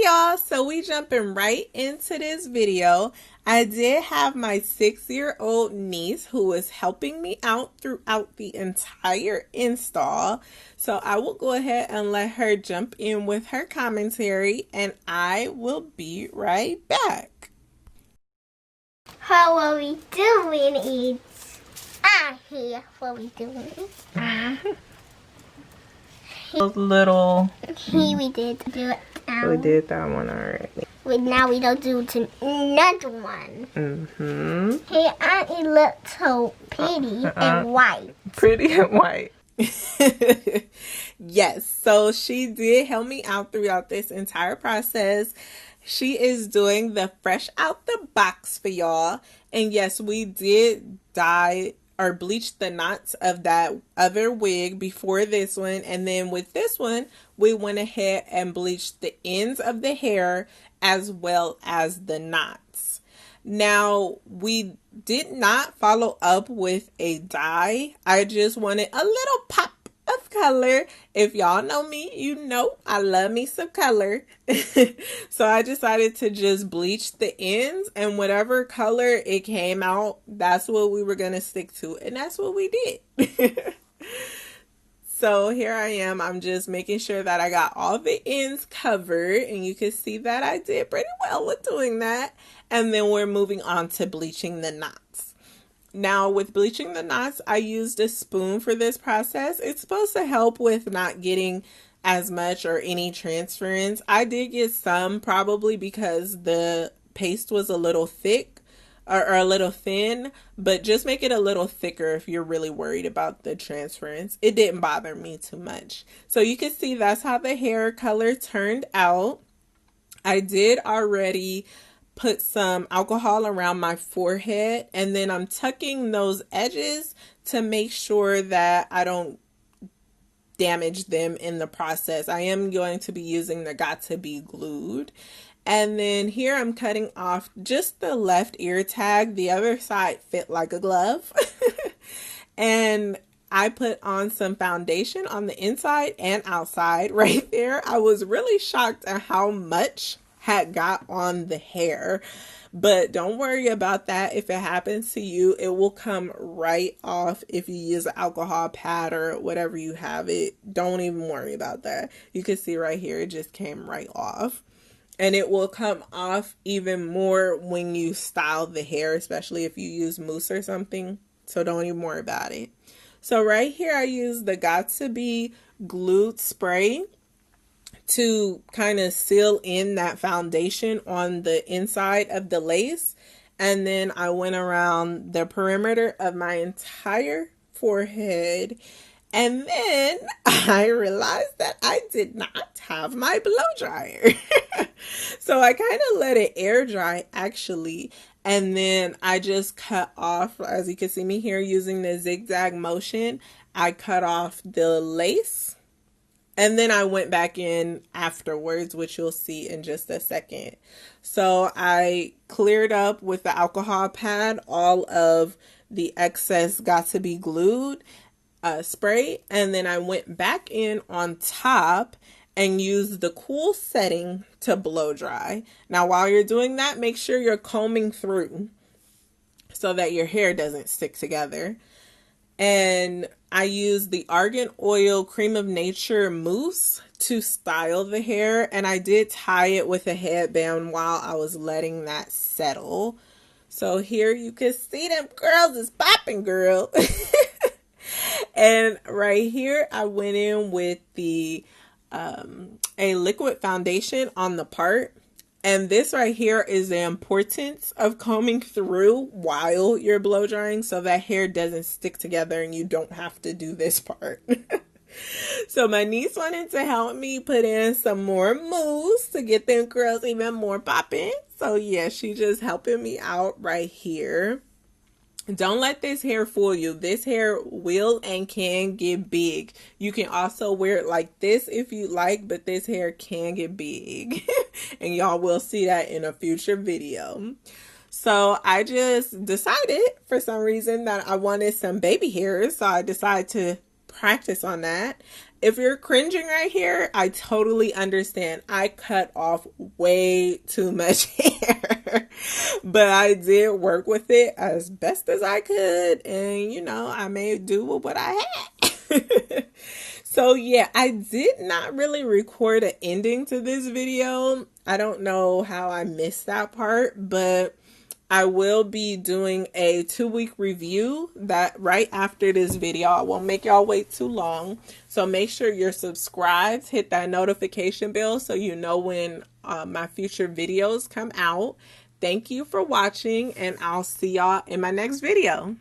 y'all, so we jumping right into this video. I did have my 6-year-old niece who was helping me out throughout the entire install. So I will go ahead and let her jump in with her commentary, and I will be right back. How are we doing it? Here, what we doing? Those little... Here we did do it. We did that one already. But now we don't do to another one. Hey, it looks so pretty and white. Pretty and white. Yes, so she did help me out throughout this entire process. She is doing the fresh out the box for y'all. And yes, we did dye or bleach the knots of that other wig before this one, and then with this one we went ahead and bleached the ends of the hair as well as the knots. Now, we did not follow up with a dye. I just wanted a little pop of color. If y'all know me, you know I love me some color. So I decided to just bleach the ends, and whatever color it came out, that's what we were gonna stick to, and that's what we did. So here I am. I'm just making sure that I got all the ends covered, and you can see that I did pretty well with doing that. And then we're moving on to bleaching the knots. Now, with bleaching the knots, I used a spoon for this process. It's supposed to help with not getting as much or any transference. I did get some, probably because the paste was a little thick or a little thin, but just make it a little thicker if you're really worried about the transference. It didn't bother me too much. So you can see that's how the hair color turned out. I did already put some alcohol around my forehead, and then I'm tucking those edges to make sure that I don't damage them in the process. I am going to be using the Got to Be Glued. And then here I'm cutting off just the left ear tag. The other side fit like a glove. And I put on some foundation on the inside and outside right there. I was really shocked at how much had got on the hair, but don't worry about that. If it happens to you, it will come right off if you use an alcohol pad or whatever you have. It don't even worry about that. You can see right here, it just came right off, and it will come off even more when you style the hair, especially if you use mousse or something. So don't even worry about it. So right here I use the Got to Be Glued spray to kind of seal in that foundation on the inside of the lace. And then I went around the perimeter of my entire forehead. And then I realized that I did not have my blow dryer. So I kind of let it air dry actually. And then I just cut off, as you can see me here using the zigzag motion, I cut off the lace. And then I went back in afterwards, which you'll see in just a second. So I cleared up with the alcohol pad all of the excess Got to Be Glued spray. And then I went back in on top and used the cool setting to blow dry. Now, while you're doing that, make sure you're combing through so that your hair doesn't stick together. And I used the Argan Oil Cream of Nature mousse to style the hair, and I did tie it with a headband while I was letting that settle. So here you can see them girls is popping, girl. And right here I went in with the a liquid foundation on the part. And this right here is the importance of combing through while you're blow drying so that hair doesn't stick together and you don't have to do this part. So my niece wanted to help me put in some more mousse to get them curls even more popping. So yeah, she just helping me out right here. Don't let this hair fool you. This hair will and can get big. You can also wear it like this if you like, but this hair can get big. And y'all will see that in a future video. So I just decided for some reason that I wanted some baby hairs. So I decided to practice on that. If you're cringing right here, I totally understand. I cut off way too much hair, but I did work with it as best as I could, and you know, I made do with what I had. So yeah, I did not really record an ending to this video. I don't know how I missed that part, but I will be doing a 2-week review that right after this video. I won't make y'all wait too long. So make sure you're subscribed, hit that notification bell so you know when my future videos come out. Thank you for watching, and I'll see y'all in my next video.